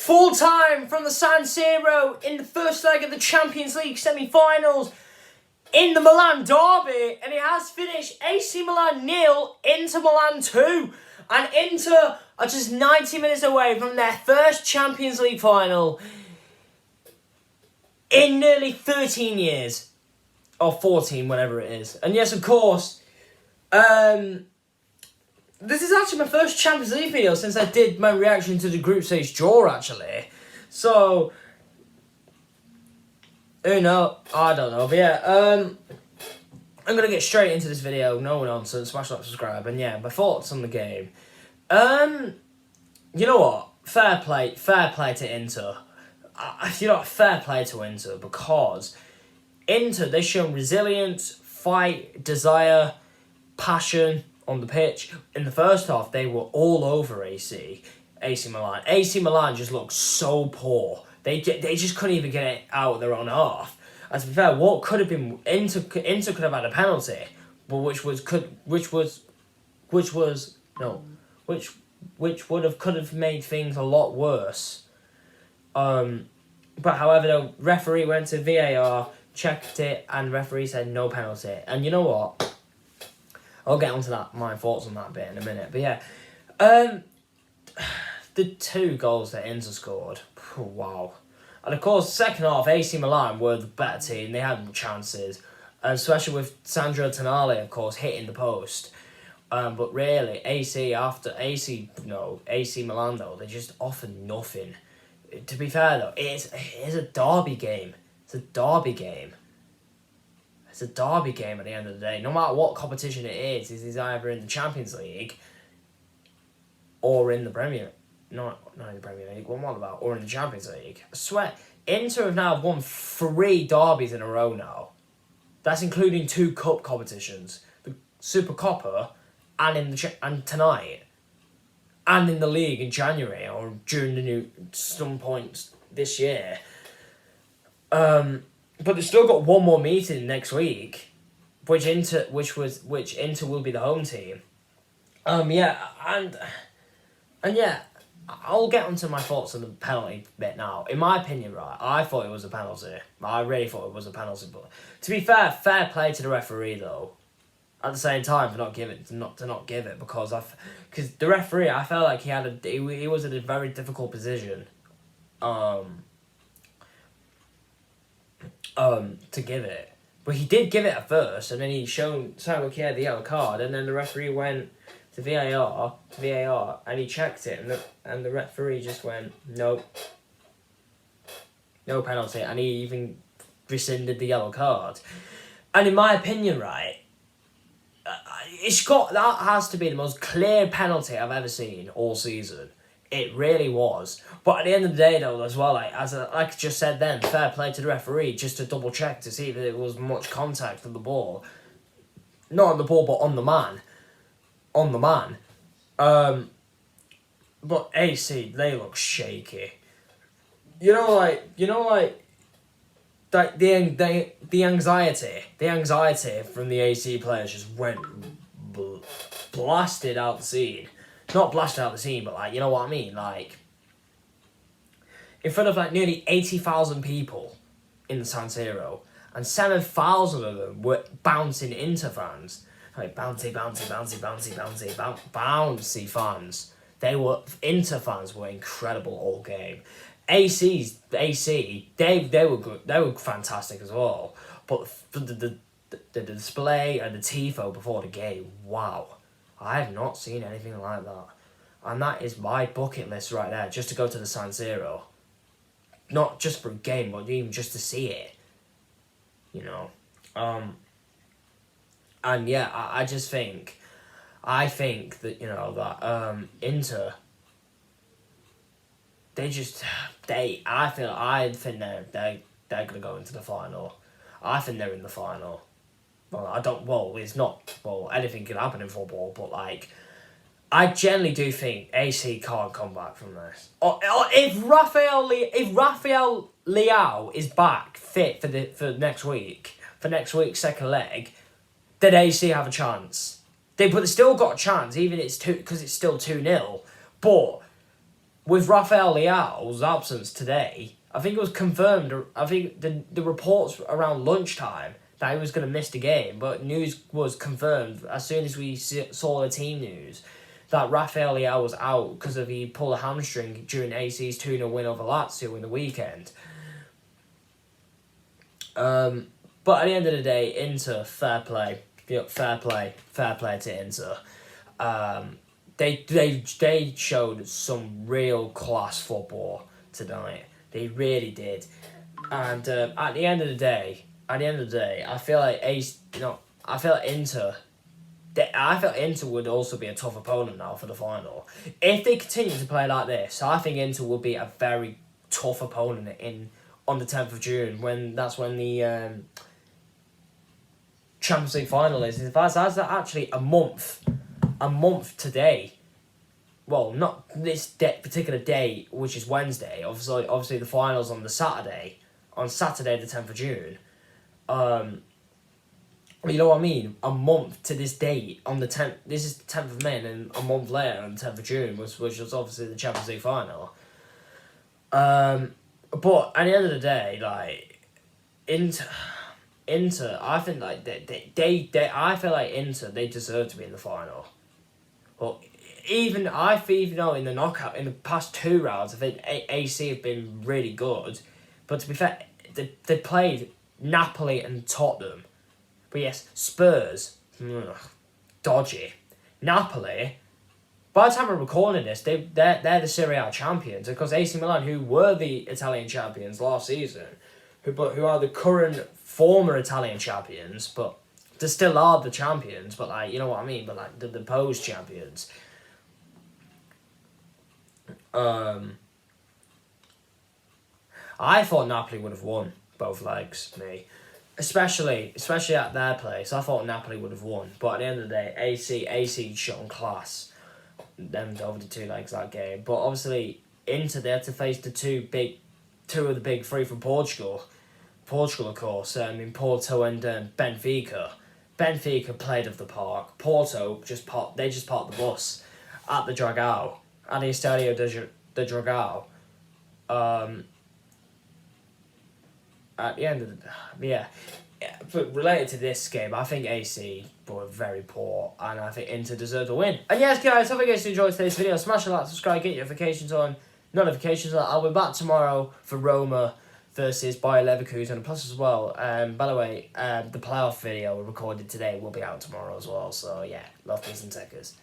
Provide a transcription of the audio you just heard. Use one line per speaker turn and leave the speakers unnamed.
Full time from the San Siro in the first leg of the Champions League semi-finals in the Milan derby, and it has finished AC Milan 0, Inter Milan 2, and Inter are just 90 minutes away from their first Champions League final in nearly 13 years, or 14, whatever it is. And yes, of course, this is actually my first Champions League video since I did my reaction to the group stage draw, actually. So, I don't know. But yeah, I'm going to get straight into this video. No nonsense. Smash like, subscribe. And yeah, my thoughts on the game. You know what? Fair play to Inter. Fair play to Inter, because Inter, they've shown resilience, fight, desire, passion on the pitch. In the first half, they were all over AC Milan. AC Milan just looked so poor. They just couldn't even get it out of their own half. And to be fair, what could have been Inter could have had a penalty, but which could have made things a lot worse. But however, the referee went to VAR, checked it, and the referee said no penalty. And you know what? I'll get onto my thoughts on that bit in a minute. But yeah, the two goals that Inter scored, wow. And of course, second half, AC Milan were the better team. They had chances, especially with Sandro Tonali, of course, hitting the post. But really, AC Milan, though, they just offered nothing. To be fair, though, it is a derby game. It's a derby game. It's a derby game at the end of the day. No matter what competition it is either in the Champions League or in the Premier. Not in the Premier League. What am I on about? Or in the Champions League. I swear, Inter have now won 3 derbies in a row now. That's including 2 cup competitions, the Supercoppa, and tonight, and in the league in January or during some point this year. But they've still got one more meeting next week, which Inter will be the home team. Yeah, and yeah, I'll get onto my thoughts on the penalty bit now. In my opinion, right, I thought it was a penalty. I really thought it was a penalty. But to be fair play to the referee though. At the same time, for not give it, because the referee, I felt like he was in a very difficult position. To give it, but he did give it at first, and then he sounded like he had the yellow card, and then the referee went to VAR, and he checked it, and the referee just went no penalty, and he even rescinded the yellow card. And in my opinion, right, that has to be the most clear penalty I've ever seen all season. It really was. But at the end of the day, though, as well, like I just said then, fair play to the referee just to double check to see if there was much contact on the ball. Not on the ball, but on the man. But AC, they look shaky. The anxiety from the AC players just went blasted out the scene. Not blasted out the scene, but you know what I mean? In front of nearly 80,000 people in the San Siro, and 7,000 of them were bouncing Inter fans. Bouncy fans. Inter fans were incredible all game. AC, they were good. They were fantastic as well. But the display and the tifo before the game, wow. I have not seen anything like that. And that is my bucket list right there, just to go to the San Siro. Not just for a game, but even just to see it. And yeah, I think that, Inter, I think they're going to go into the final. I think they're in the final. Anything can happen in football, but I generally do think AC can't come back from this. Or if Rafael Leao is back fit for next week's second leg, then AC have a chance. But they still got a chance, even because it's still 2-0. But with Rafael Leao's absence today, I think it was confirmed. I think the reports around lunchtime that he was going to miss the game, but news was confirmed as soon as we saw the team news that Rafael Leao was out because he pulled a hamstring during AC's 2-0 win over Lazio in the weekend. But at the end of the day, Inter, fair play. Fair play to Inter. They showed some real class football tonight. They really did. And at the end of the day, I feel like Inter would also be a tough opponent now for the final. If they continue to play like this, I think Inter will be a very tough opponent on the 10th of June, that's when the Champions League final is. That's actually a month today. Well, not this particular day, which is Wednesday. Obviously the final's on Saturday the 10th of June. You know what I mean? A month to this date on the 10th. This is the 10th of May, and then a month later on the 10th of June which was obviously the Champions League final. But at the end of the day, like Inter, I think like I feel like Inter, they deserve to be in the final. Well, even though in the knockout in the past 2 rounds, I think AC have been really good, but to be fair, they played Napoli and Tottenham. But yes, Spurs, dodgy. Napoli, by the time we're recording this, they're the Serie A champions, because AC Milan, who were the Italian champions last season, who are the current former Italian champions, but they still are the champions, but like, you know what I mean, but like the post champions. I thought Napoli would have won both legs, especially at their place. I thought Napoli would have won, but at the end of the day, AC showed class. Them over the 2 legs that game, but obviously Inter, they had to face the two of the big 3 from Portugal, of course. In Porto and Benfica. Benfica played of the park. Porto just parked the bus at the Dragao, at the Estadio de Dragao. At the end of the but related to this game, I think AC were very poor, and I think Inter deserved a win. And yes, guys, hope you guys enjoyed today's video. Smash a like, subscribe, get your notifications on. I'll be back tomorrow for Roma versus Bayer Leverkusen, plus as well. By the way, the playoff video we recorded today will be out tomorrow as well. So yeah, love, peace and techers.